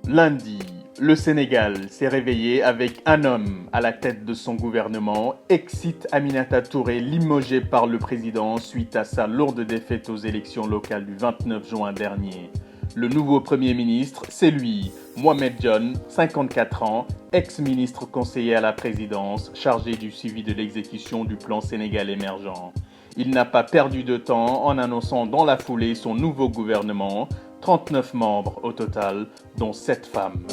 Lundi, le Sénégal s'est réveillé avec un homme à la tête de son gouvernement, excite Aminata Touré, limogé par le président suite à sa lourde défaite aux élections locales du 29 juin dernier. Le nouveau Premier ministre, c'est lui, Mohamed Dionne, 54 ans, ex-ministre conseiller à la présidence, chargé du suivi de l'exécution du plan Sénégal émergent. Il n'a pas perdu de temps en annonçant dans la foulée son nouveau gouvernement, 39 membres au total, dont 7 femmes.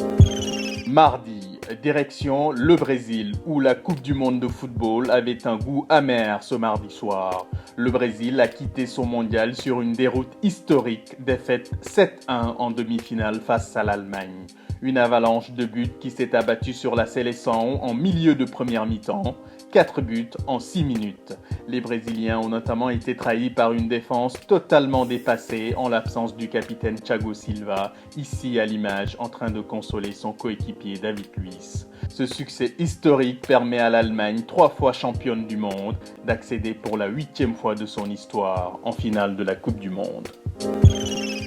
Mardi, direction le Brésil, où la Coupe du Monde de football avait un goût amer ce mardi soir. Le Brésil a quitté son mondial sur une déroute historique, défaite 7-1 en demi-finale face à l'Allemagne. Une avalanche de buts qui s'est abattue sur la sélection en milieu de première mi-temps. 4 buts en 6 minutes. Les Brésiliens ont notamment été trahis par une défense totalement dépassée en l'absence du capitaine Thiago Silva, ici à l'image en train de consoler son coéquipier David Luiz. Ce succès historique permet à l'Allemagne, 3 fois championne du monde, d'accéder pour la 8e fois de son histoire en finale de la Coupe du Monde.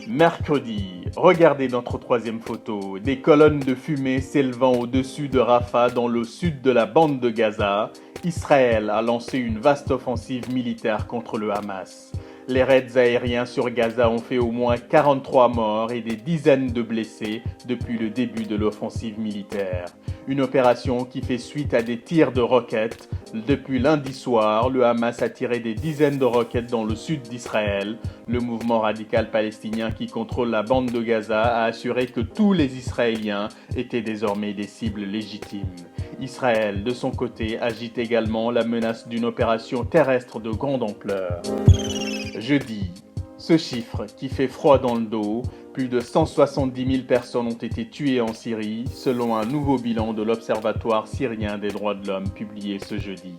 Mercredi, regardez notre troisième photo, des colonnes de fumée s'élevant au-dessus de Rafah dans le sud de la bande de Gaza. Israël a lancé une vaste offensive militaire contre le Hamas. Les raids aériens sur Gaza ont fait au moins 43 morts et des dizaines de blessés depuis le début de l'offensive militaire. Une opération qui fait suite à des tirs de roquettes. Depuis lundi soir, le Hamas a tiré des dizaines de roquettes dans le sud d'Israël. Le mouvement radical palestinien qui contrôle la bande de Gaza a assuré que tous les Israéliens étaient désormais des cibles légitimes. Israël, de son côté, agite également la menace d'une opération terrestre de grande ampleur. Jeudi, ce chiffre qui fait froid dans le dos, plus de 170 000 personnes ont été tuées en Syrie, selon un nouveau bilan de l'Observatoire syrien des droits de l'homme publié ce jeudi.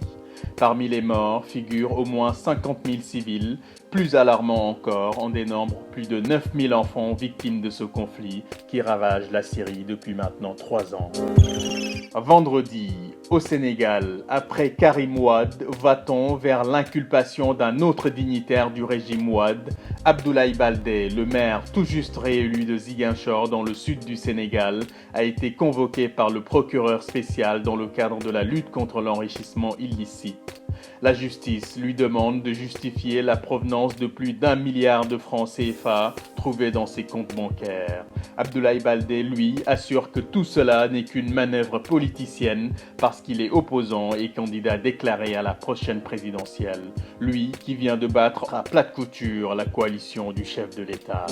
Parmi les morts figurent au moins 50 000 civils. Plus alarmant encore, on dénombre plus de 9 000 enfants victimes de ce conflit qui ravage la Syrie depuis maintenant 3 ans. Vendredi, au Sénégal, après Karim Wade, va-t-on vers l'inculpation d'un autre dignitaire du régime Wade? Abdoulaye Baldé, le maire tout juste réélu de Ziguinchor dans le sud du Sénégal, a été convoqué par le procureur spécial dans le cadre de la lutte contre l'enrichissement illicite. La justice lui demande de justifier la provenance de plus d'1 milliard de francs CFA trouvés dans ses comptes bancaires. Abdoulaye Baldé, lui, assure que tout cela n'est qu'une manœuvre politicienne parce qu'il est opposant et candidat déclaré à la prochaine présidentielle. Lui qui vient de battre à plate couture la coalition du chef de l'État.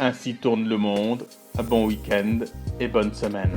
Ainsi tourne le monde. Un bon week-end et bonne semaine.